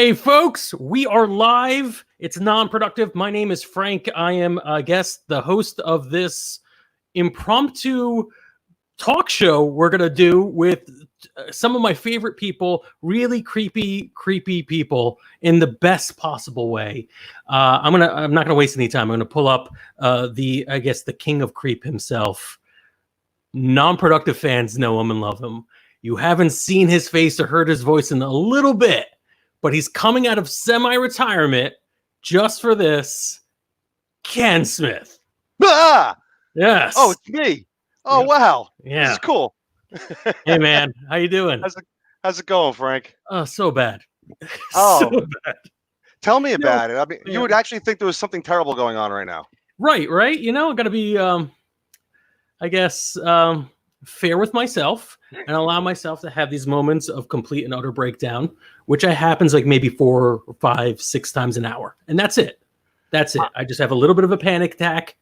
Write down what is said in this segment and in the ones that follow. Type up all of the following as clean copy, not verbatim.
Hey, folks, we are live. It's Non-Productive. My name is Frank. I am, I guess, the host of this impromptu talk show we're going to do with some of my favorite people, really creepy people in the best possible way. I'm not going to waste any time. I'm going to pull up the king of creep himself. Non-Productive fans know him and love him. You haven't seen his face or heard his voice in a little bit, but he's coming out of semi-retirement just for this. Ken Smith. Ah! Yes. Oh, it's me. Oh, wow. Yeah. This is cool. Hey, man. How you doing? How's it going, Frank? Oh, so bad. Oh, so bad. Tell me about it. I mean, yeah. you would actually think there was something terrible going on right now. Right. You know, I got to be, fair with myself and allow myself to have these moments of complete and utter breakdown, which happens like maybe 4 or 5, 6 times an hour. And that's it. I just have a little bit of a panic attack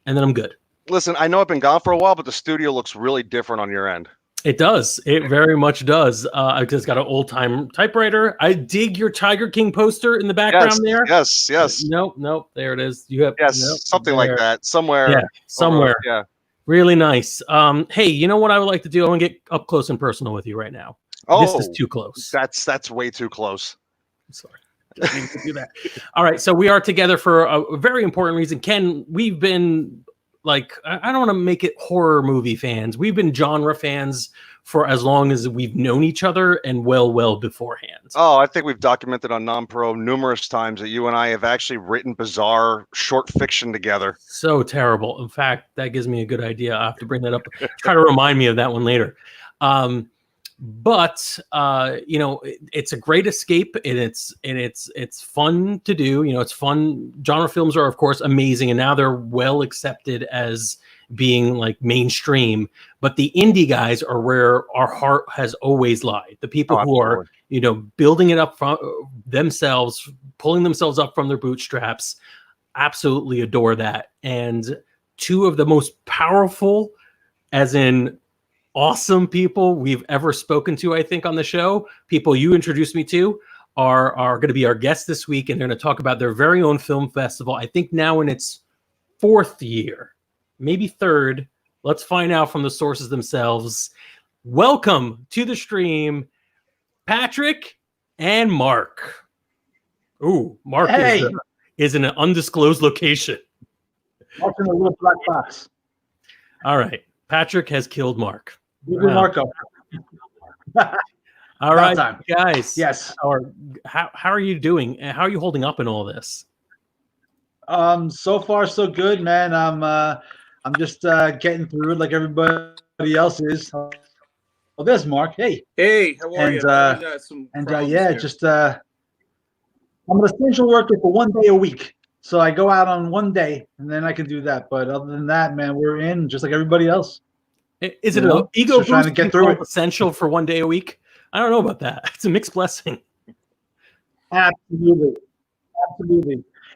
and then I'm good. Listen, I know I've been gone for a while, but the studio looks really different on your end. It does. It very much does. I just got an old-time typewriter. I dig your Tiger King poster in the background there. Yes. Nope. There it is. You have something there. Like that. Somewhere. Yeah, somewhere. Yeah. Really nice. Hey, you know what I would like to do? I want to get up close and personal with you right now. Oh, this is too close. That's way too close. I'm sorry. I need to do that. All right. So we are together for a very important reason. Ken, we've been I don't want to make it horror movie fans. We've been genre fans for as long as we've known each other and well beforehand. Oh, I think we've documented on Non-Pro numerous times that you and I have actually written bizarre short fiction together. So terrible. In fact, that gives me a good idea. I have to bring that up. Try to remind me of that one later. But you know, it's a great escape, and it's fun to do. You know, it's fun. Genre films are, of course, amazing, and now they're well accepted as being like mainstream. But the indie guys are where our heart has always lied. The people who are, you know, building it up from themselves, pulling themselves up from their bootstraps. Absolutely adore that. And two of the most powerful, as in awesome people we've ever spoken to, I think, on the show, people you introduced me to, are going to be our guests this week, and they're going to talk about their very own film festival. I think now in its 4th year, maybe 3rd. Let's find out from the sources themselves. Welcome to the stream, Patrick and Mark. Ooh, Mark is in an undisclosed location. Mark's in a little black box. All right. Patrick has killed Mark. Marco. All right, guys. Yes. How are you doing? How are you holding up in all this? So far so good, man. I'm just getting through it like everybody else is. Oh, there's Mark. Hey, how are you? I'm an essential worker for 1 day a week. So I go out on 1 day and then I can do that. But other than that, man, we're in just like everybody else. Is it an ego boost trying to get through it? Essential for 1 day a week? I don't know about that. It's a mixed blessing. Absolutely.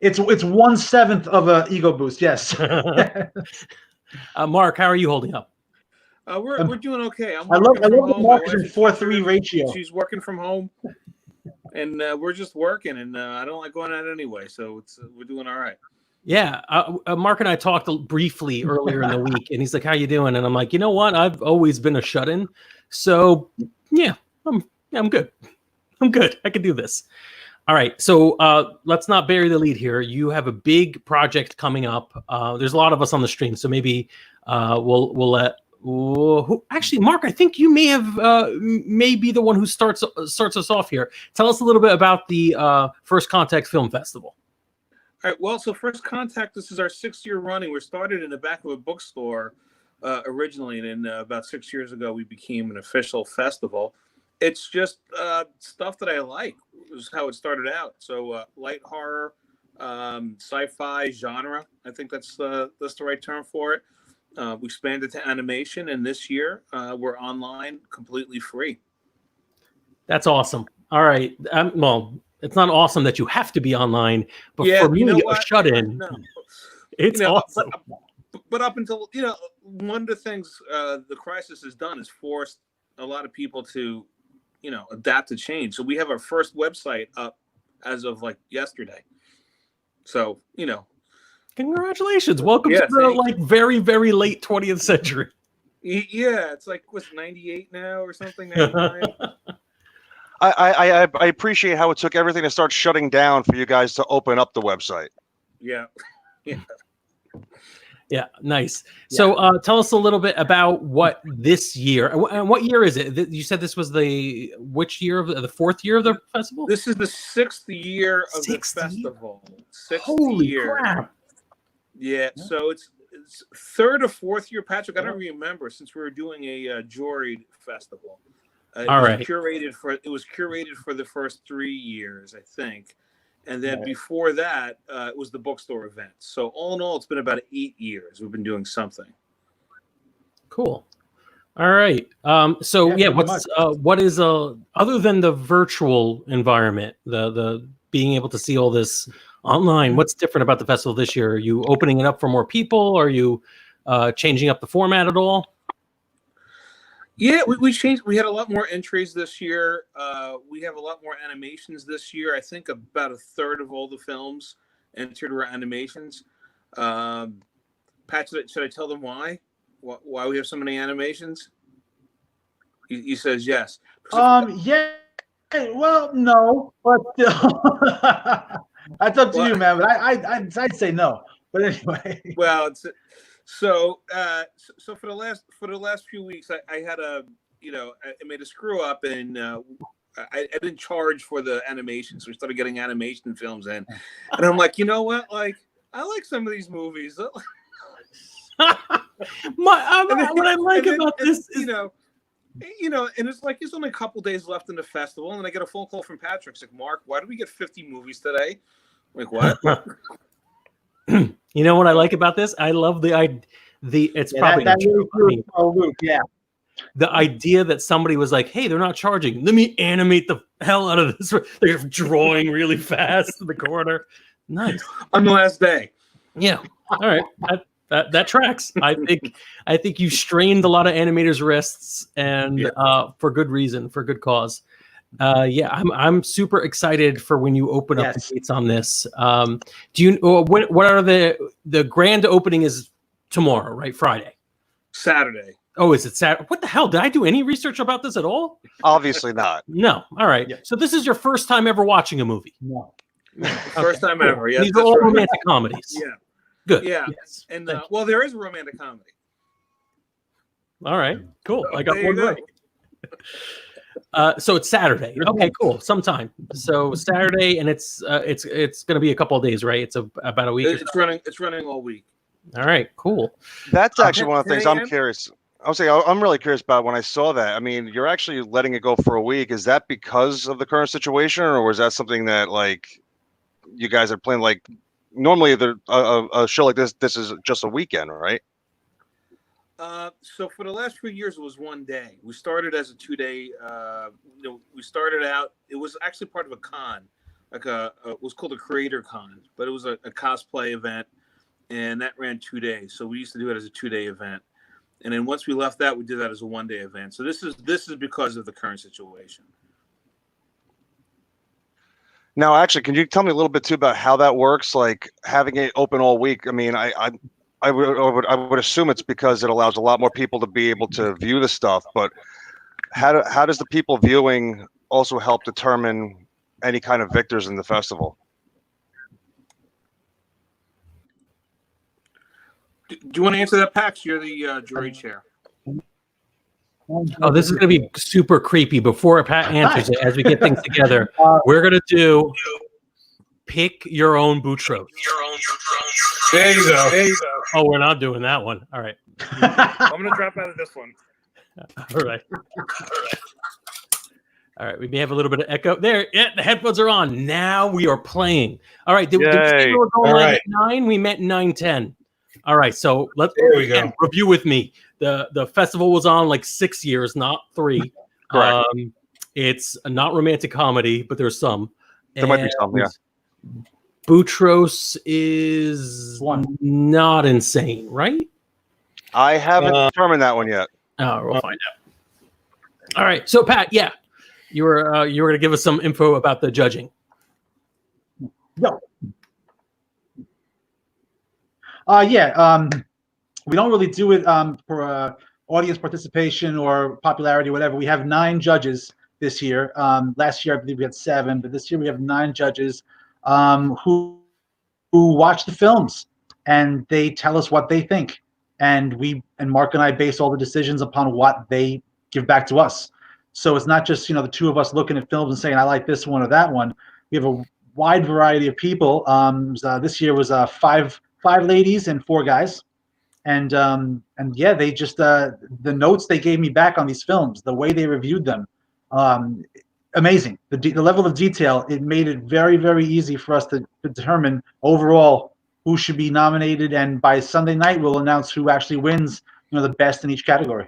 It's 1/7 of an ego boost. Yes. Mark, how are you holding up? We're doing okay. I love Mark's 4:3 ratio. She's working from home, and we're just working, and I don't like going out anyway, so we're doing all right. Yeah, Mark and I talked briefly earlier in the week, and he's like, "How you doing?" And I'm like, "You know what? I've always been a shut-in, so yeah, I'm good. I'm good. I can do this." All right, so let's not bury the lead here. You have a big project coming up. There's a lot of us on the stream, so maybe we'll let. Actually, Mark, I think you may be the one who starts us off here. Tell us a little bit about the First Contact Film Festival. All right. Well, so First Contact, this is our 6th year running. We started in the back of a bookstore originally, and then about 6 years ago, we became an official festival. It's just stuff that I like. Is how it started out. So light horror, sci-fi genre. I think that's the right term for it. We expanded to animation, and this year we're online, completely free. That's awesome. All right. Well, it's not awesome that you have to be online, but for me, a shut-in, it's awesome. But up until, one of the things the crisis has done is forced a lot of people to, adapt to change. So we have our first website up as of like yesterday. So, you know. Congratulations. Welcome Yeah, to the like very, very late 20th century. Yeah, it's like, what's 98 now or something, 99? I appreciate how it took everything to start shutting down for you guys to open up the website. Yeah. Yeah. Yeah, nice. So tell us a little bit about what this year, and what year is it? You said this was which year of the fourth year of the festival? This is the 6th year of the festival. 6th Holy year. crap. Yeah, so it's 3rd or 4th year, Patrick. I don't remember, since we were doing a juried festival. It was curated for the first 3 years, I think. And then before that, it was the bookstore event. So all in all, it's been about 8 years we've been doing something. Cool. All right. What is other than the virtual environment, the being able to see all this online, what's different about the festival this year? Are you opening it up for more people? Are you changing up the format at all? Yeah, we changed. We had a lot more entries this year. We have a lot more animations this year. I think about 1/3 of all the films entered were animations. Pat, should I tell them why? Why we have so many animations? He says yes. Yeah. Well, no, but that's up to you, man. But I'd say no. But anyway. Well, so for the last few weeks, I had I made a screw up, and I didn't charge for the animations. So we started getting animation films in, and I'm like, you know what? Like, I like some of these movies. What I like about this is, and it's like there's only a couple days left in the festival, and I get a phone call from Patrick. It's like, Mark, why do we get 50 movies today? I'm like, what? You know what I like about this? I love it's probably the idea that somebody was like, hey, they're not charging. Let me animate the hell out of this. They're drawing really fast in the corner. Nice. On the last day. Yeah. All right. That tracks. I think you strained a lot of animators' wrists, and for good reason, for good cause. I'm super excited for when you open up the gates on this. Do you what are the grand opening is tomorrow, right? Friday, Saturday. Oh, is it Saturday? What the hell? Did I do any research about this at all? Obviously not. No. All right. Yeah. So this is your first time ever watching a movie? No. First time ever. Yes. These are all romantic comedies. Yeah. Good. Yeah. Yes. And well, there is a romantic comedy. All right. Cool. I got one right. So it's Saturday. You're Okay, cool. Sometime. So Saturday, and it's going to be a couple of days, right? It's about a week. It's running all week. All right, cool. That's actually one of the things I'm curious. I'll say I'm really curious about when I saw that. I mean, you're actually letting it go for a week. Is that because of the current situation, or was that something that like you guys are planning? Like normally, a show like this is just a weekend, right? So for the last few years, it was one day. We started as a 2-day. We started out. It was actually part of a con, like it was called a Creator Con, but it was a cosplay event, and that ran 2 days. So we used to do it as a 2-day event, and then once we left that, we did that as a 1-day event. So this is because of the current situation. Now, actually, can you tell me a little bit too about how that works? Like having it open all week. I mean, I would assume it's because it allows a lot more people to be able to view the stuff. But how does the people viewing also help determine any kind of victors in the festival? Do you want to answer that, Pax? You're the jury chair. Oh, this is going to be super creepy. Before Pat answers it, as we get things together, we're going to do pick your own Boutros. There you go. Oh, we're not doing that one. All right. I'm going to drop out of this one. All right. All right. We may have a little bit of echo there. Yeah, the headphones are on. Now we are playing. All right. Did we say we were going live at 9? We meant 9:10. All right. So let's review with me. The festival was on like 6 years, not 3. Correct. It's a not romantic comedy, but there's some. There might be some, yeah. Boutros is not insane, right? I haven't determined that one yet. Oh, we'll find out. All right. So Pat, you were going to give us some info about the judging. No. Yeah. We don't really do it for audience participation or popularity or whatever. We have 9 judges this year. Last year, I believe we had 7, but this year we have 9 judges who watch the films and they tell us what they think. And Mark and I base all the decisions upon what they give back to us. So it's not just, the two of us looking at films and saying, I like this one or that one. We have a wide variety of people. This year was 5 ladies and 4 guys. And yeah, they just the notes they gave me back on these films, the way they reviewed them, amazing. The level of detail, it made it very, very easy for us to determine overall who should be nominated, and by Sunday night we'll announce who actually wins, the best in each category.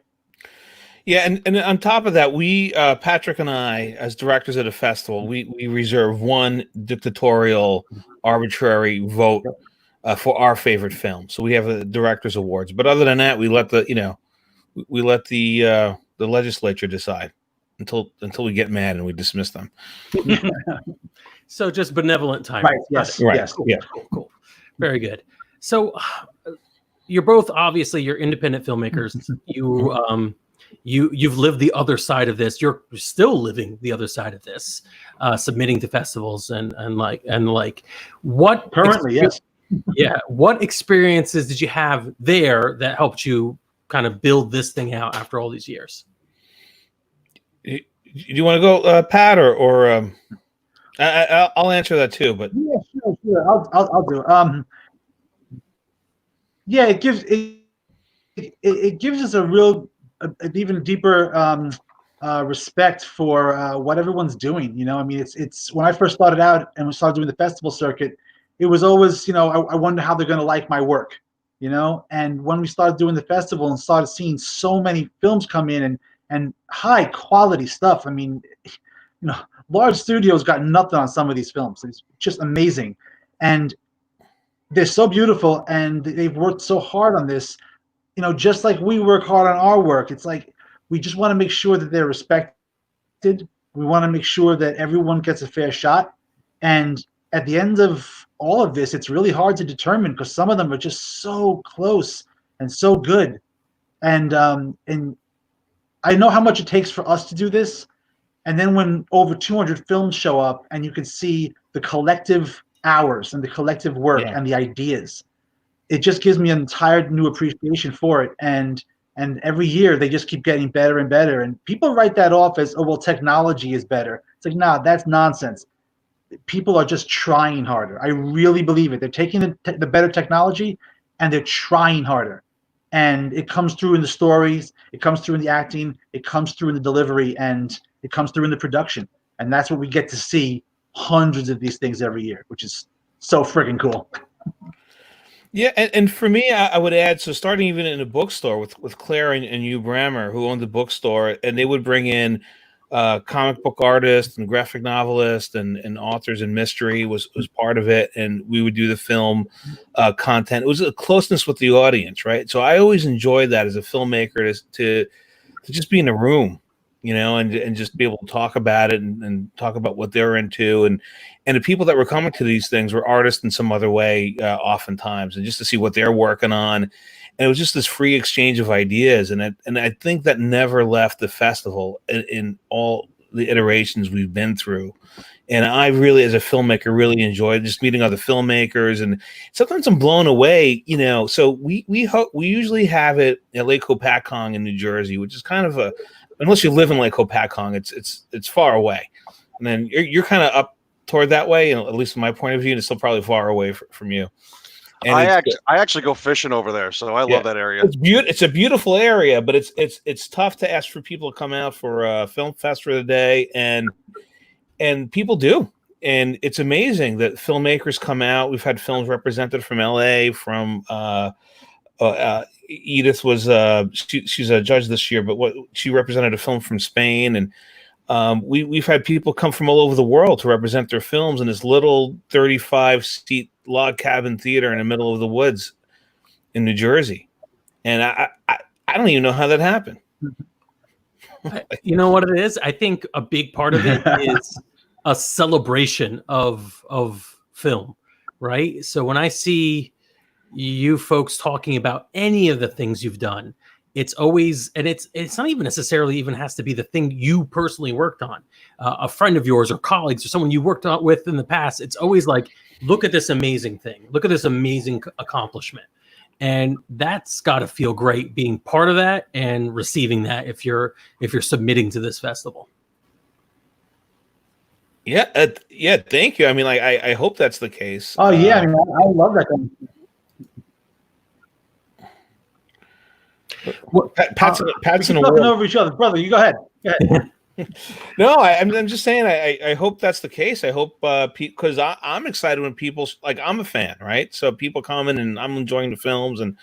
Yeah, and on top of that, we Patrick and I, as directors of the festival, we reserve one dictatorial, arbitrary vote for our favorite film. So we have a directors awards, but other than that, we let the legislature decide until we get mad and we dismiss them. So just benevolent time. Right. Yes. Right. Yes. Yeah. Cool. Very good. So you're both obviously you're independent filmmakers. You've lived the other side of this. You're still living the other side of this, submitting to festivals and what Currently, yes. Yeah. What experiences did you have there that helped you kind of build this thing out after all these years? Do you want to go, Pat, or I'll answer that too? But yeah, sure. I'll do it. Yeah, it gives us an even deeper respect for what everyone's doing. I mean, it's when I first started out and we started doing the festival circuit, it was always, I wonder how they're going to like my work, and when we started doing the festival and started seeing so many films come in and high quality stuff, I mean, large studios got nothing on some of these films. It's just amazing. And they're so beautiful and they've worked so hard on this, just like we work hard on our work. It's like, we just want to make sure that they're respected. We want to make sure that everyone gets a fair shot. And at the end of all of this, it's really hard to determine because some of them are just so close and so good. And I know how much it takes for us to do this. And then when over 200 films show up and you can see the collective hours and the collective work and the ideas, it just gives me an entire new appreciation for it. And every year they just keep getting better and better. And people write that off as, oh, well, technology is better. It's like, nah, that's nonsense. People are just trying harder. I really believe it. They're taking the better technology and they're trying harder. And it comes through in the stories, it comes through in the acting, it comes through in the delivery, and it comes through in the production. And that's what we get to see, hundreds of these things every year, which is so freaking cool. Yeah, and for me, I would add, so starting even in a bookstore with Claire and Hugh Brammer, who owned the bookstore, and they would bring in comic book artists and graphic novelists and authors, and mystery was part of it, and we would do the film content. It was a closeness with the audience, right? So I always enjoyed that as a filmmaker to just be in a room, and just be able to talk about it and talk about what they're into, and the people that were coming to these things were artists in some other way, oftentimes, and just to see what they're working on. And it was just this free exchange of ideas, and I think that never left the festival in all the iterations we've been through. And I really, as a filmmaker, really enjoyed just meeting other filmmakers, and sometimes I'm blown away. So we usually have it at Lake Hopatcong in New Jersey, which is kind of unless you live in Lake Hopatcong, it's far away, and then you're kind of up toward that way, at least from my point of view, and it's still probably far away from you. And I actually go fishing over there, so I love that area. It's a beautiful area, but it's tough to ask for people to come out for a film fest for the day, and people do, and it's amazing that filmmakers come out. We've had films represented from LA, from Edith was she's a judge this year, but she represented a film from Spain, and we've had people come from all over the world to represent their films in this little 35-seat log cabin theater in the middle of the woods in New Jersey. And I don't even know how that happened. You know what it is? I think a big part of it is a celebration of film, right? So when I see you folks talking about any of the things you've done, it's always, and it's not even necessarily even has to be the thing you personally worked on, a friend of yours or colleagues or someone you worked on with in the past. It's always like, look at this amazing thing, look at this amazing accomplishment. And that's got to feel great being part of that and receiving that if you're submitting to this festival. Yeah, yeah. Thank you. I mean, like, I hope that's the case. Oh yeah, I mean, I love that kind of stuff. Pat's in a talking world. over each other, brother. You go ahead. Go ahead. No, I'm just saying. I hope that's the case. I hope because I'm excited when people like, I'm a fan, right? So people come in and I'm enjoying the films and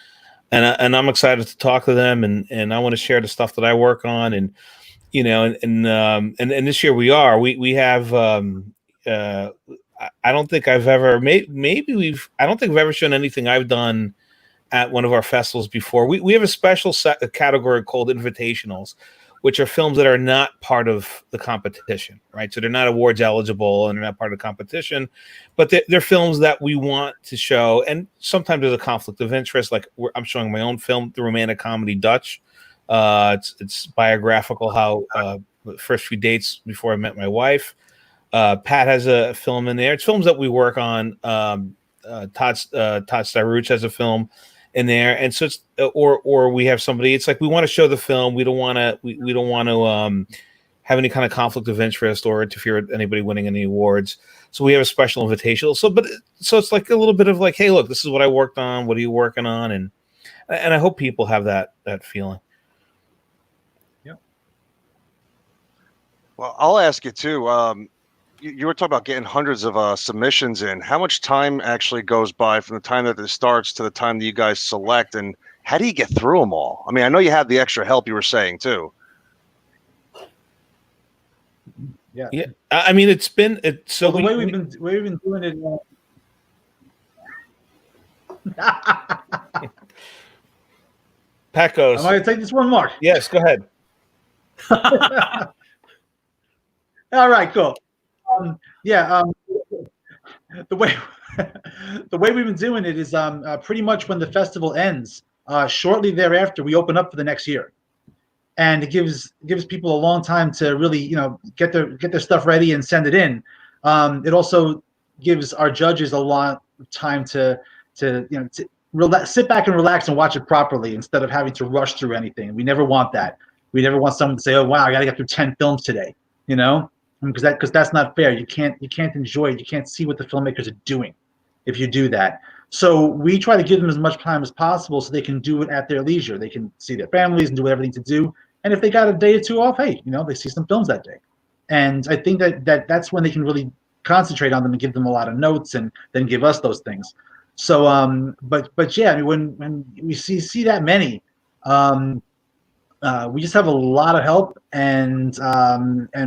I'm excited to talk to them and I want to share the stuff that I work on and and this year we have I don't think I've ever I don't think we've ever shown anything I've done at one of our festivals before. We have a special category called Invitationals, which are films that are not part of the competition, right? So they're not awards eligible and they're not part of the competition, but they're films that we want to show. And sometimes there's a conflict of interest. Like I'm showing my own film, the romantic comedy Dutch. It's biographical, how the first few dates before I met my wife. Pat has a film in there. It's films that we work on. Todd Staruch has a film in there, and so it's or we have somebody. It's like we want to show the film. We don't want to have any kind of conflict of interest or interfere with anybody winning any awards. So we have a special invitation. So it's like a little bit of like, hey, look, this is what I worked on. What are you working on? And I hope people have that feeling. Yeah. Well, I'll ask you too. You were talking about getting hundreds of submissions in. How much time actually goes by from the time that this starts to the time that you guys select, and how do you get through them all? I mean, I know you have the extra help you were saying too. Yeah. I mean, it's been so the way we've been doing it. Pat goes. I'm going to take this one, Mark. Yes, go ahead. All right, cool. The way we've been doing it is pretty much when the festival ends, shortly thereafter we open up for the next year, and it gives people a long time to really get their stuff ready and send it in. It also gives our judges a lot of time to sit back and relax and watch it properly instead of having to rush through anything. We never want that. We never want someone to say, "Oh wow, I got to get through 10 films today," because that's not fair. You can't enjoy it. You can't see what the filmmakers are doing if you do that. So we try to give them as much time as possible so they can do it at their leisure. They can see their families and do whatever they need to do. And if they got a day or two off, hey, they see some films that day. And I think that's when they can really concentrate on them and give them a lot of notes and then give us those things. So but yeah, I mean, when we see that many, we just have a lot of help, and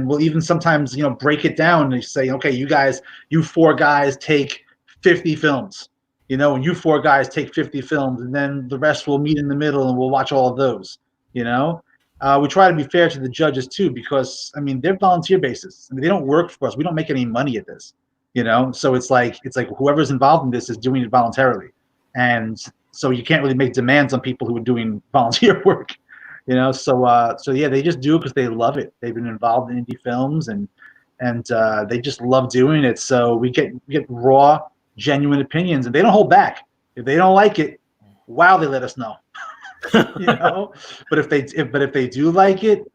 we'll even sometimes break it down and say, okay, you 4 guys take 50 films, and you 4 guys take 50 films, and then the rest will meet in the middle and we'll watch all of those. We try to be fair to the judges too, because I mean they're volunteer basis. I mean, they don't work for us. We don't make any money at this, so it's like whoever's involved in this is doing it voluntarily, and so you can't really make demands on people who are doing volunteer work. So yeah, they just do it because they love it. They've been involved in indie films and they just love doing it. So we get raw, genuine opinions, and they don't hold back. If they don't like it, wow, they let us know. But if they do like it,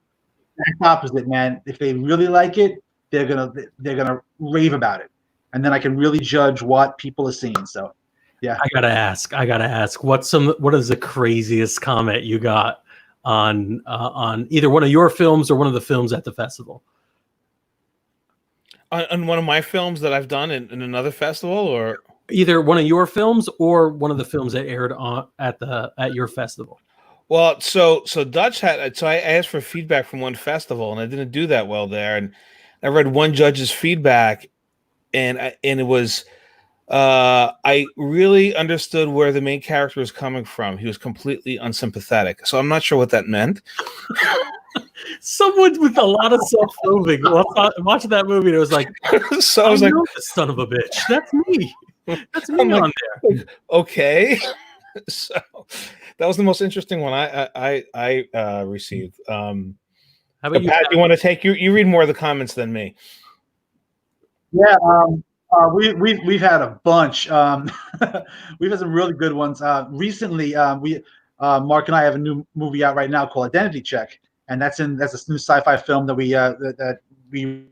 that's opposite, man. If they really like it, they're gonna rave about it, and then I can really judge what people are seeing. So yeah, I gotta ask, what is the craziest comment you got on either one of your films or one of the films at the festival? On one of my films that I've done in another festival, or either one of your films or one of the films that aired at your festival? Well, so Dutch I asked for feedback from one festival and I didn't do that well there, and I read one judge's feedback, and it was I really understood where the main character was coming from. He was completely unsympathetic. So I'm not sure what that meant. Someone with a lot of self-loathing watching that movie, and it was like, So I was like, know this son of a bitch. That's me. That's me I'm like, on there. okay. So that was the most interesting one I received. How about you, Pat, Pat? you want to take you read more of the comments than me. Yeah, we've had a bunch. We've had some really good ones. Recently, we Mark and I have a new movie out right now called Identity Check, and that's a new sci-fi film that we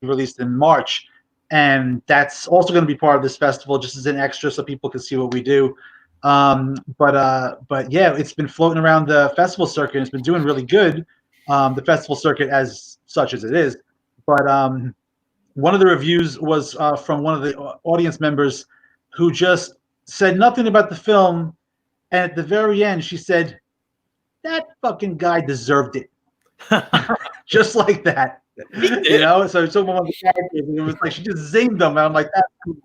released in March, and that's also going to be part of this festival, just as an extra, so people can see what we do. But yeah, it's been floating around the festival circuit. And it's been doing really good. The festival circuit, as such as it is, but one of the reviews was from one of the audience members who just said nothing about the film, and at the very end, she said, "That fucking guy deserved it," just like that. You know, so one of the characters, and it was like she just zinged them, and I'm like, "That's cool."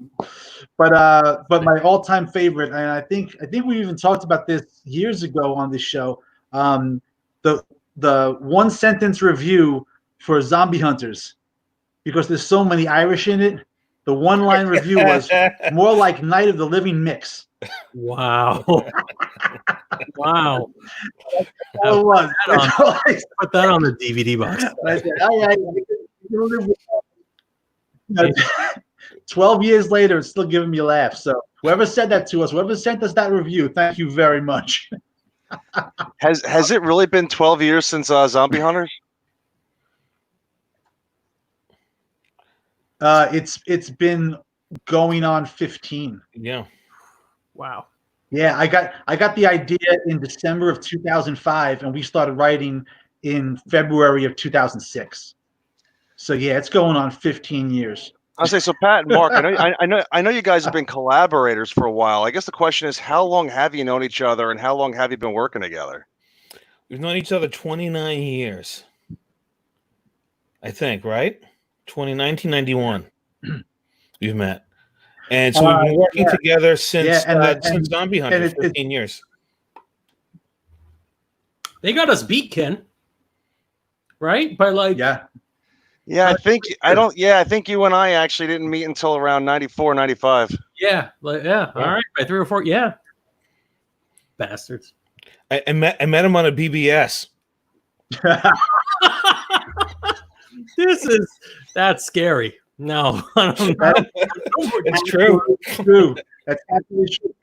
But my all-time favorite, and I think we even talked about this years ago on this show, the one sentence review for Zombie Hunters, because there's so many Irish in it. The one-line review was more like Night of the Living Mix. Wow. Wow. That's all it was. Put that on the DVD box. I said, all right, 12 years later, it's still giving me a laugh. So whoever said that to us, whoever sent us that review, thank you very much. Has it really been 12 years since Zombie Hunters? It's been going on 15. Yeah. Wow. Yeah, I got the idea in December of 2005, and we started writing in February of 2006. So yeah, it's going on 15 years. I'll say, so Pat and Mark, I know you guys have been collaborators for a while. I guess the question is, how long have you known each other, and how long have you been working together? We've known each other 29 years. I think, right? 1991. We've met. And so we've been working together since Zombie Hunter, 15 years. They got us beat, Ken. Right? By like I think you and I actually didn't meet until around 94, 95. Yeah. All right. By 3 or 4. Yeah. Bastards. I met him on a BBS. That's scary. No, it's true. True. That's absolutely true.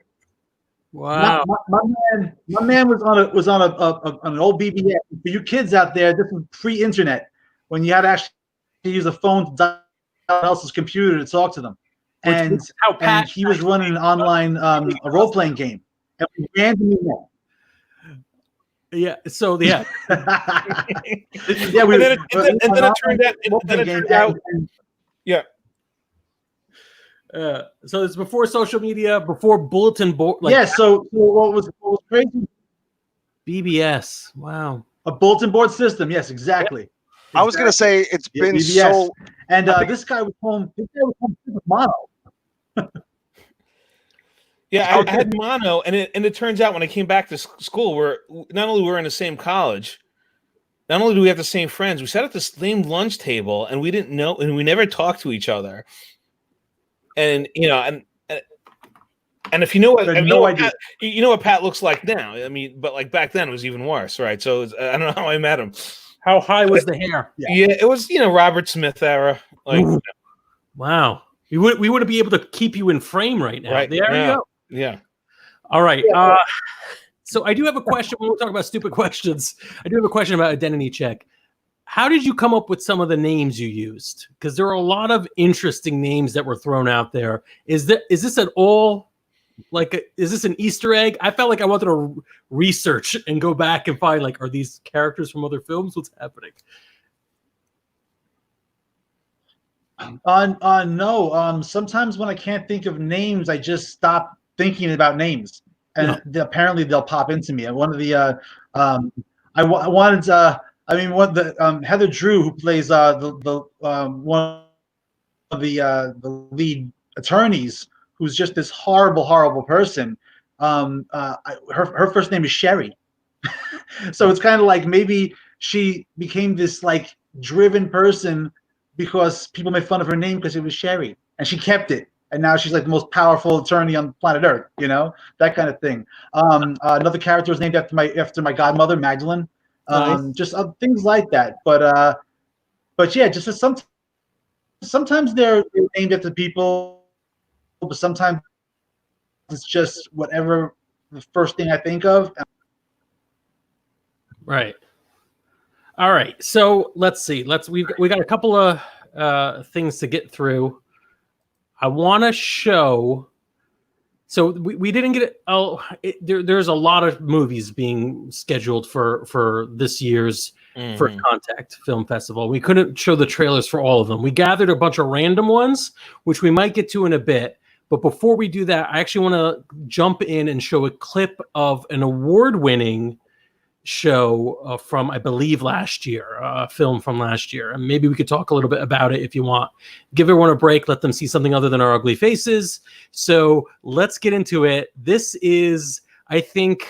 Wow. My man was on an old BBS. For you kids out there, this was pre-internet, when you had to actually use a phone to dial someone else's computer to talk to them. And he was running an online a role-playing game, and we randomly met. Yeah. So yeah. Yeah. And then it turned out. Yeah. So it's before social media, before bulletin board. Like, yeah. So what was crazy? BBS. Wow. A bulletin board system. Yes, exactly. I was going to say it's been BBS. So. And this guy was home. This guy was home with mono. Yeah, I had mono, and it turns out when I came back to school, we're not only we're in the same college, not only do we have the same friends, we sat at the same lunch table, and we didn't know, and we never talked to each other. And and if you know what, you know what Pat looks like now. I mean, but like back then it was even worse, right? So I don't know how I met him. How high was the hair? Yeah, it was Robert Smith era. Like, wow, we wouldn't be able to keep you in frame right now. Right there you go. Yeah. All right. So I do have a question. When we're talking about stupid questions, I do have a question about Identity Check. How did you come up with some of the names you used? Because there are a lot of interesting names that were thrown out there. Is this at all is this an Easter egg? I felt like I wanted to research and go back and find are these characters from other films? What's happening? No. Sometimes when I can't think of names, I just stop thinking about names, and apparently they'll pop into me. And one of the Heather Drew, who plays one of the lead attorneys, who's just this horrible person. Her first name is Sherry, so it's kind of like maybe she became this like driven person because people made fun of her name because it was Sherry, and she kept it. And now she's like the most powerful attorney on planet Earth, you know, that kind of thing. Another character was named after my godmother, Magdalene. Nice. Just things like that. But yeah, just sometimes they're named after people, but sometimes it's just whatever the first thing I think of. Right. All right. So let's see. We got a couple of things to get through. I want to show. So we didn't get it. There's a lot of movies being scheduled for this year's First Contact Film Festival. We couldn't show the trailers for all of them. We gathered a bunch of random ones, which we might get to in a bit. But before we do that, I actually want to jump in and show a clip of an award-winning show from, I believe, last year, a film from last year. And maybe we could talk a little bit about it if you want. Give everyone a break. Let them see something other than our ugly faces. So let's get into it. This is, I think,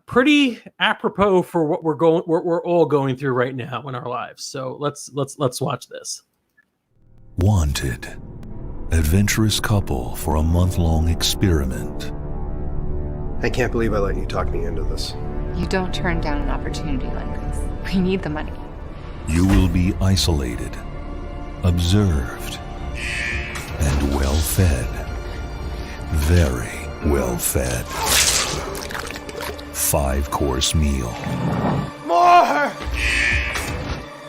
pretty apropos for what we're all going through right now in our lives. So let's watch this. Wanted. Adventurous couple for a month-long experiment. I can't believe I let you talk me into this. You don't turn down an opportunity like this. We need the money. You will be isolated, observed, and well-fed. Very well-fed. 5-course meal. More!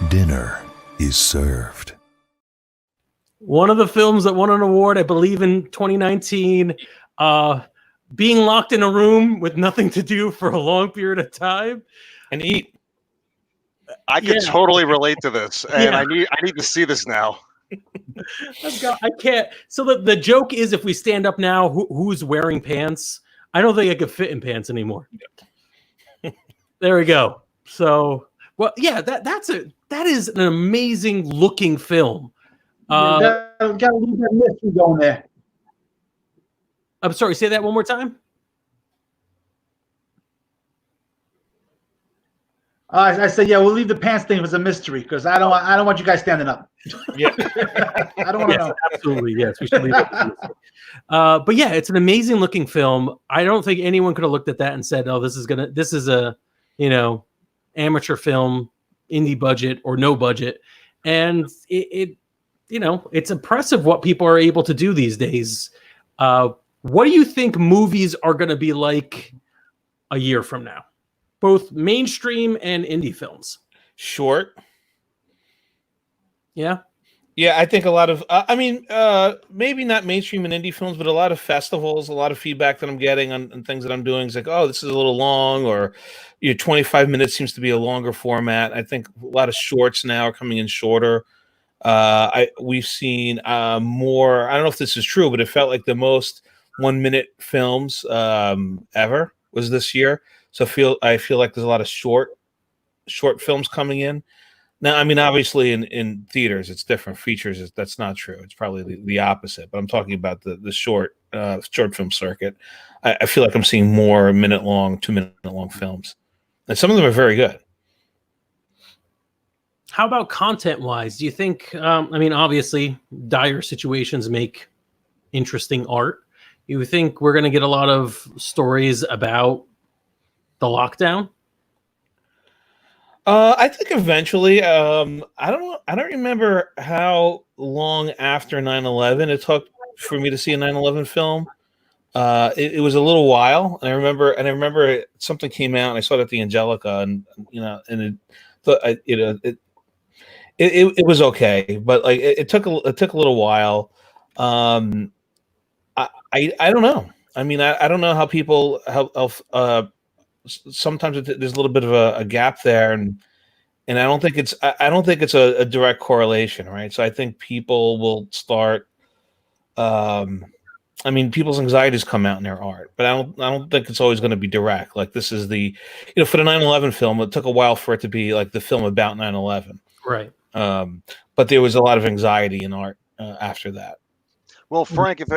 Dinner is served. One of the films that won an award, I believe, in 2019. Being locked in a room with nothing to do for a long period of time and eat. I can totally relate to this, and I need to see this now. I can't. So the joke is, if we stand up now, who's wearing pants? I don't think I could fit in pants anymore. There we go. So, well, yeah, that is an amazing looking film. Got a little bit of mystery going there. I'm sorry, say that one more time. I said, yeah, we'll leave the pants thing as a mystery because I don't want you guys standing up. Yeah, I don't want to know. Absolutely, yes, we should leave it. But yeah, it's an amazing looking film. I don't think anyone could have looked at that and said, "Oh, this is a amateur film, indie budget or no budget," and it's impressive what people are able to do these days. What do you think movies are going to be like a year from now? Both mainstream and indie films. Short. Yeah. Yeah, I think a lot of, maybe not mainstream and indie films, but a lot of festivals, a lot of feedback that I'm getting on things that I'm doing is like, oh, this is a little long, or 25 minutes seems to be a longer format. I think a lot of shorts now are coming in shorter. We've seen more, I don't know if this is true, but it felt like the most 1-minute films ever was this year. So I feel like there's a lot of short films coming in. Now, I mean, obviously in theaters it's different. Features, that's not true. It's probably the opposite. But I'm talking about the short film circuit. I feel like I'm seeing more 1-minute long, 2-minute long films, and some of them are very good. How about content-wise? Do you think? Obviously, dire situations make interesting art. You think we're going to get a lot of stories about the lockdown? I think eventually. I don't remember how long after 9/11 it took for me to see a 9/11 film. It was a little while, and I remember something came out, and I saw it at the Angelica, and it was okay, but like it took a little while. I don't know. I mean, I don't know how people sometimes there's a little bit of a gap there, and I don't think it's a direct correlation, right? So I think people will start. People's anxieties come out in their art, but I don't think it's always going to be direct. Like this is for the 9/11 film, it took a while for it to be like the film about 9/11, right? But there was a lot of anxiety in art after that. Well, Frank, if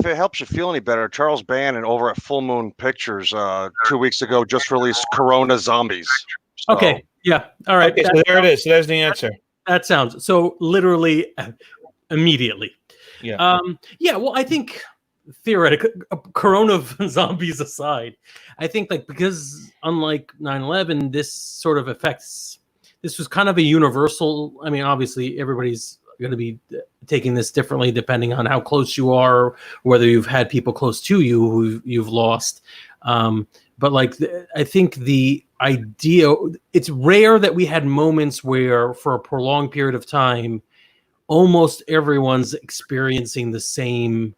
it helps you feel any better, Charles Bannon over at Full Moon Pictures 2 weeks ago just released Corona Zombies. So, Okay. Yeah. All right. Okay, so there it is. So there's the answer. That sounds so literally immediately. Yeah. Yeah. Well, I think theoretically, Corona zombies aside, I think like because unlike 9/11, this sort of affects. This was kind of a universal. I mean, obviously, everybody's going to be taking this differently depending on how close you are, whether you've had people close to you who you've lost. But like, I think the idea, it's rare that we had moments where for a prolonged period of time, almost everyone's experiencing the same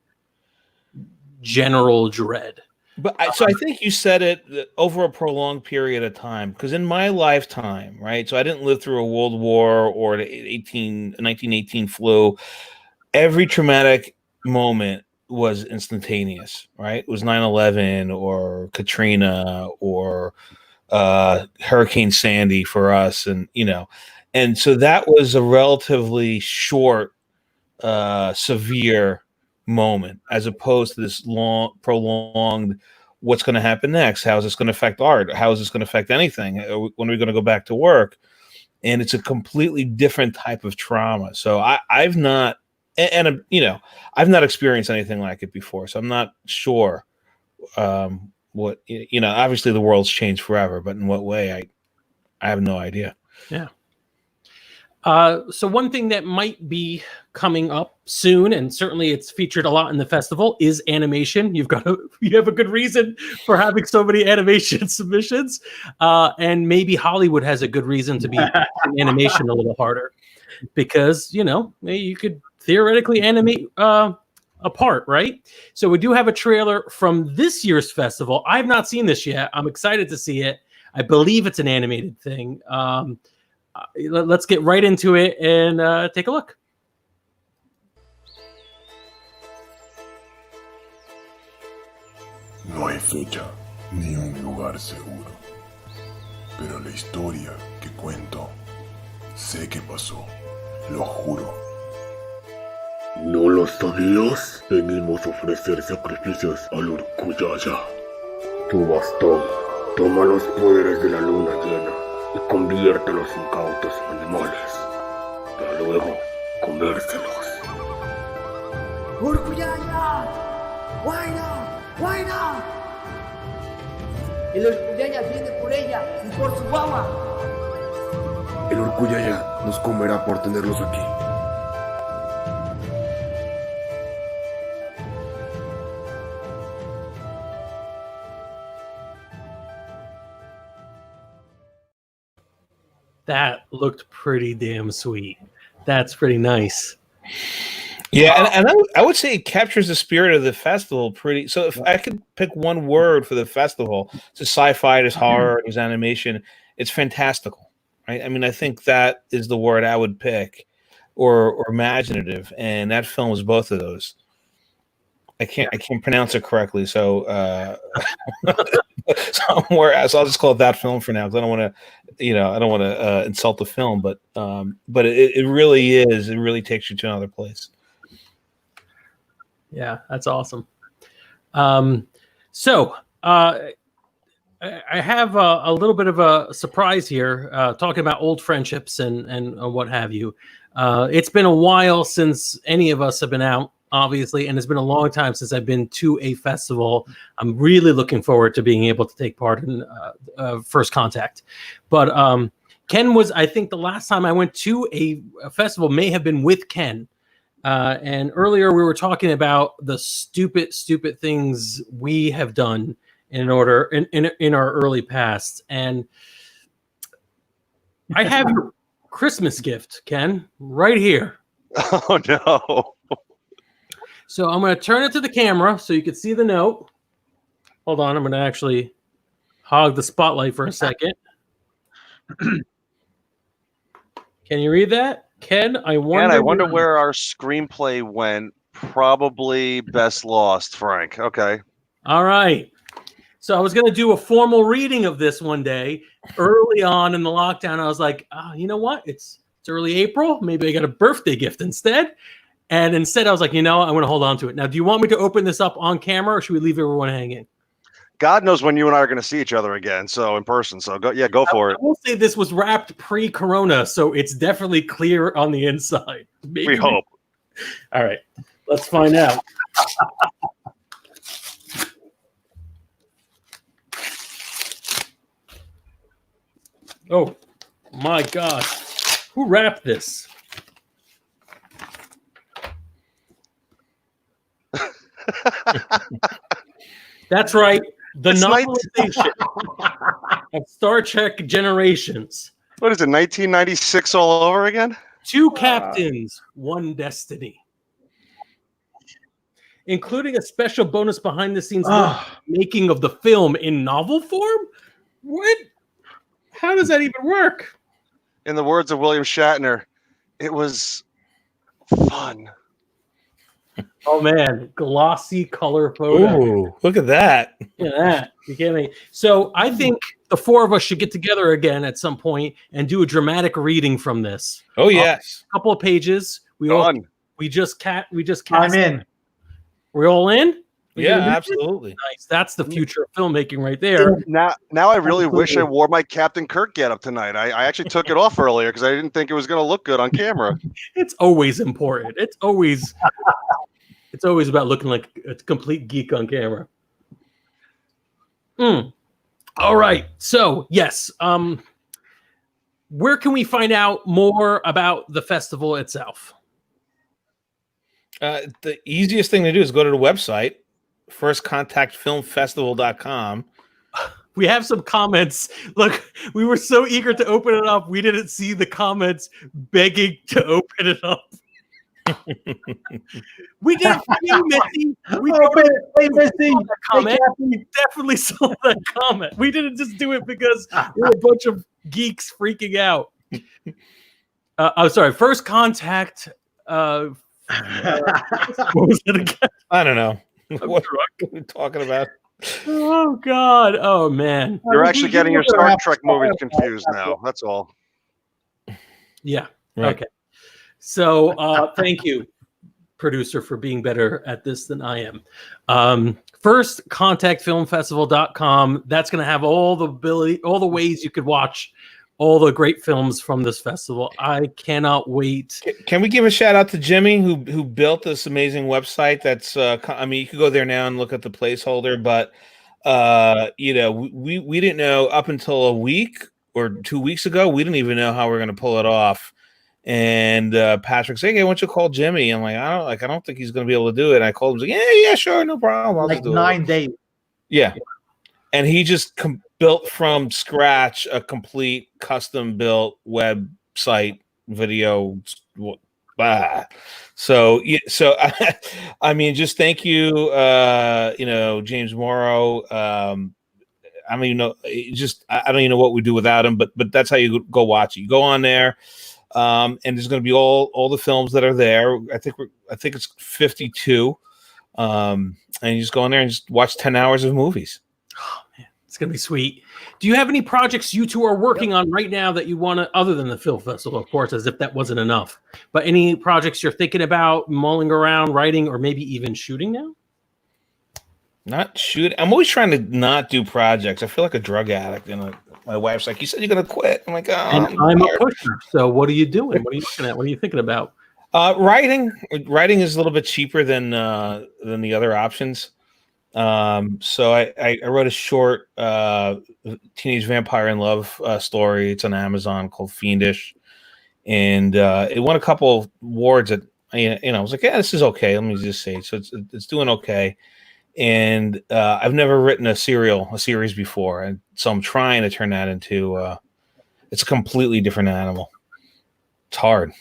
general dread. But so I think you said it over a prolonged period of time, because in my lifetime, right? So I didn't live through a world war or the 1918 flu. Every traumatic moment was instantaneous, right? It was 9/11 or Katrina or Hurricane Sandy for us, and so that was a relatively short, severe moment, as opposed to this long, prolonged. What's going to happen next? How is this going to affect art? How is this going to affect anything? When are we going to go back to work? And it's a completely different type of trauma. So I've not, and I've not experienced anything like it before. So I'm not sure what, obviously the world's changed forever, but in what way, I have no idea. Yeah. So one thing that might be coming up soon, and certainly it's featured a lot in the festival, is animation. You have a good reason for having so many animation submissions, and maybe Hollywood has a good reason to be animation a little harder, because maybe you could theoretically animate a part, right? So we do have a trailer from this year's festival. I've not seen this yet. I'm excited to see it. I believe it's an animated thing. Let's get right into it and take a look. No hay fecha ni un lugar seguro, pero la historia que cuento sé que pasó, lo juro. ¿No lo sabías? Venimos a ofrecer sacrificios al Urkuyaya. Tu bastón toma los poderes de la luna llena y conviértelos en cautos animales, para luego comérselos. ¡Urkuyaya! ¡Guayna! ¡Guayna! El Urkuyaya viene por ella y por su guagua. El Urkuyaya nos comerá por tenerlos aquí. That looked pretty damn sweet. That's pretty nice. Yeah, and I would say it captures the spirit of the festival pretty. So if I could pick one word for the festival, it's sci-fi, it's horror, it's animation, it's fantastical, right? I mean, I think that is the word I would pick, or imaginative, and that film is both of those. I can't pronounce it correctly, so somewhere, so I'll just call it that film for now, because I don't want to insult the film, but it really is. It really takes you to another place. Yeah, that's awesome. So I have a little bit of a surprise here, talking about old friendships and what have you. It's been a while since any of us have been out, obviously, and it's been a long time since I've been to a festival. I'm really looking forward to being able to take part in First Contact. But Ken was, I think the last time I went to a festival may have been with Ken. And earlier we were talking about the stupid things we have done in our early past. And I have your Christmas gift, Ken, right here. Oh no. So I'm going to turn it to the camera so you can see the note. Hold on, I'm going to actually hog the spotlight for a second. Can you read that? Ken, I wonder where our screenplay went. Probably best lost, Frank. Okay. All right. So I was going to do a formal reading of this one day early on in the lockdown. I was like, oh, you know what? It's early April. Maybe I got a birthday gift instead. And instead I was like, I'm going to hold on to it. Now, do you want me to open this up on camera, or should we leave everyone hanging? God knows when you and I are going to see each other again. So in person. So go for I it. will say this was wrapped pre-corona, so it's definitely clear on the inside. Maybe We hope. All right, let's find out. Oh my God, who wrapped this? That's right, the It's novelization of Star Trek Generations. What is it, 1996 all over again? Two captains, one destiny. Including a special bonus behind-the-scenes making of the film in novel form? What? How does that even work? In the words of William Shatner, it was fun. Oh man, glossy color photo. Ooh, look at that. Look at that. You kidding me? So I think the four of us should get together again at some point and do a dramatic reading from this. Oh yes. A couple of pages. We just cast. I'm in. We're all in? Yeah, absolutely. Nice. That's the future of filmmaking right there. Now I really wish I wore my Captain Kirk getup tonight. I actually took it off earlier because I didn't think it was going to look good on camera. It's always important. It's always about looking like a complete geek on camera. All right. So yes. Where can we find out more about the festival itself? The easiest thing to do is go to the website, firstcontactfilmfestival.com. We have some comments. Look, we were so eager to open it up. We didn't see the comments begging to open it up. We did it for you, Missy. Missy. We definitely saw that comment. We didn't just do it because we're a bunch of geeks freaking out. I'm sorry. First Contact. What was it again? I don't know. What are we talking about? Oh God! Oh man! You're actually getting your Star Trek movies confused now. That's all. Yeah. Right. Okay. So thank you, producer, for being better at this than I am. Firstcontactfilmfestival.com. That's going to have all the ways you could watch all the great films from this festival. I cannot wait. Can we give a shout out to Jimmy who built this amazing website? That's I mean, you could go there now and look at the placeholder, but we didn't know up until a week or 2 weeks ago, we didn't even know how we are going to pull it off. And Patrick said, "Hey, why don't you call Jimmy?" I'm like, I don't think he's going to be able to do it. And I called him, like, yeah, sure, no problem. I'll like just do 9 it. days. Yeah. And he just built from scratch a complete custom built website video. So I mean, just thank you, James Morrow. I don't even know. I don't even know what we do without him. But that's how you go watch it. You go on there, and there's going to be all the films that are there. I think it's 52, and you just go on there and just watch 10 hours of movies. Oh man, it's gonna be sweet. Do you have any projects you two are working on right now that you want to, other than the film festival, of course, as if that wasn't enough, but any projects you're thinking about, mulling around, writing, or maybe even shooting now? Not shoot. I'm always trying to not do projects. I feel like a drug addict. And my wife's like, "You said you're gonna quit." I'm like, "Oh, I'm a pusher. So what are you doing? What are you looking at? What are you thinking about? Writing is a little bit cheaper than the other options. So I wrote a short teenage vampire in love story. It's on Amazon called Fiendish, and it won a couple of awards. I was like, yeah, this is okay. Let me just say, so it's doing okay. And I've never written a series before, and so I'm trying to turn that into it's a completely different animal. It's hard,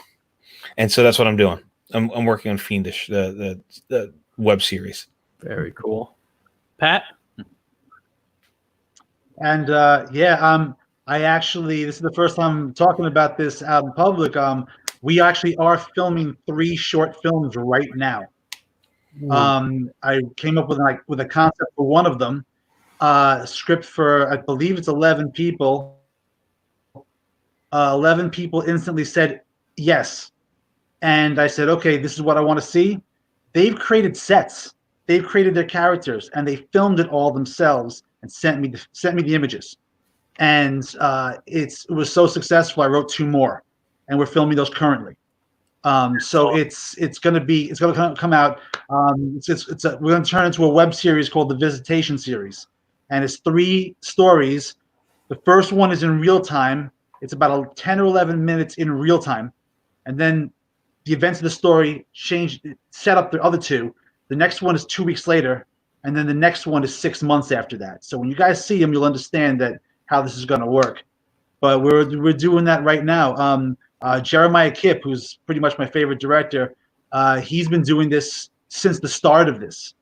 and so that's what I'm doing. I'm working on Fiendish, the web series. Very cool. Pat? And I actually, this is the first time I'm talking about this out in public. We actually are filming 3 short films right now. I came up with a concept for one of them, script for, I believe it's 11 people. 11 people instantly said yes. And I said, okay, this is what I want to see. They've created sets. They've created their characters and they filmed it all themselves and sent me the images. And it was so successful. I wrote 2 more, and we're filming those currently. So it's gonna come out. We're gonna turn into a web series called the Visitation Series, and it's 3 stories. The first one is in real time. It's about 10 or 11 minutes in real time, and then the events of the story set up the other 2. The next one is 2 weeks later, and then the next one is 6 months after that. So when you guys see them, you'll understand how this is going to work. But we're doing that right now. Jeremiah Kipp, who's pretty much my favorite director, he's been doing this since the start of this,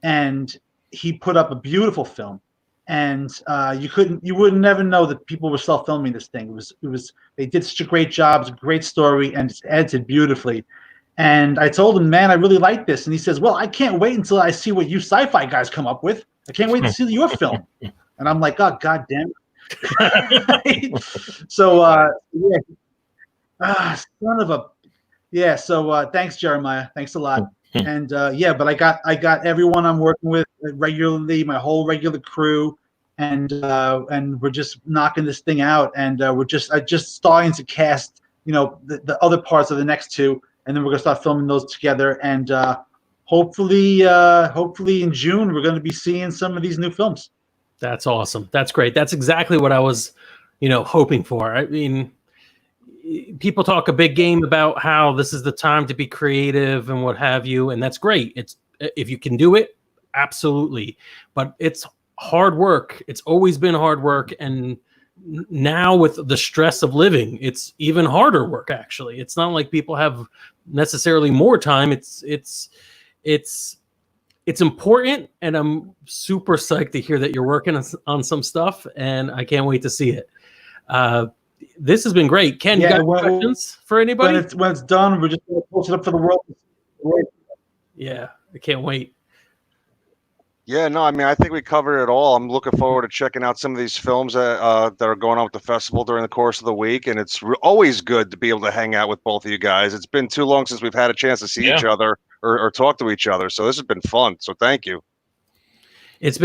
and he put up a beautiful film. And you would never know that people were self-filming this thing. They did such a great job. It's a great story, and it's edited beautifully. And I told him, man, I really like this. And he says, well, I can't wait until I see what you sci-fi guys come up with. I can't wait to see your film. And I'm like, oh, God damn it. So, son of a, yeah. So thanks, Jeremiah. Thanks a lot. And but I got everyone I'm working with regularly, my whole regular crew, and we're just knocking this thing out. And I just starting to cast, the other parts of the next 2. And then we're gonna start filming those together, and hopefully in June we're gonna be seeing some of these new films. That's awesome. That's great. That's exactly what I was, hoping for. I mean, people talk a big game about how this is the time to be creative and what have you, and that's great. It's if you can do it, absolutely. But it's hard work. It's always been hard work, and now with the stress of living, it's even harder work. Actually, it's not like people have necessarily more time. It's important, and I'm super psyched to hear that you're working on some stuff, and I can't wait to see it. This has been great. Ken, you got questions for anybody? When it's done, we're just going to post it up for the world. Yeah, I can't wait. Yeah, no, I mean, I think we covered it all. I'm looking forward to checking out some of these films that are going on with the festival during the course of the week, and it's always good to be able to hang out with both of you guys. It's been too long since we've had a chance to see each other or talk to each other, so this has been fun. So thank you. It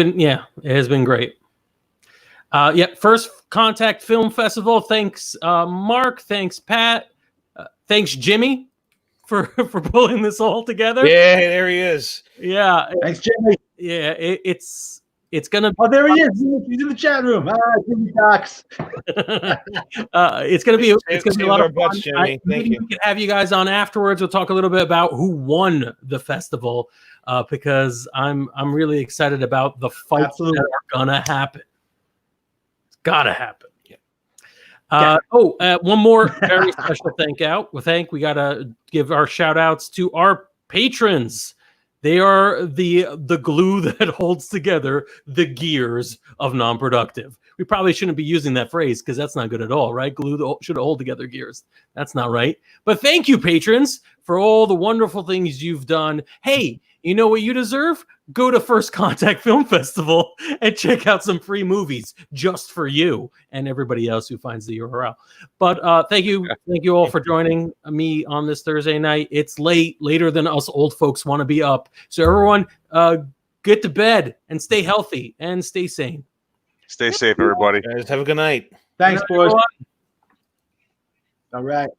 has been great. First Contact Film Festival. Thanks, Mark. Thanks, Pat. Thanks, Jimmy, for pulling this all together. Yeah, there he is. Yeah, thanks, Jimmy. Yeah, it's gonna. Oh, there he is. He's in the chat room. Jimmy talks. It's gonna be a lot of fun. Jimmy. Thank you. We can have you guys on afterwards. We'll talk a little bit about who won the festival, because I'm really excited about the fights that are gonna happen. It's gotta happen. One more very special we gotta give our shout outs to our patrons. They are the glue that holds together the gears of Non-Productive. We probably shouldn't be using that phrase because that's not good at all, right? Glue should hold together gears. That's not right. But thank you, patrons, for all the wonderful things you've done. Hey, you know what you deserve? Go to First Contact Film Festival and check out some free movies just for you and everybody else who finds the URL. But thank you all for joining me on this Thursday night. It's later than us old folks want to be up. So everyone, get to bed and stay healthy and stay sane. Stay safe, everybody. Guys, have a good night. Thanks, boys. All right.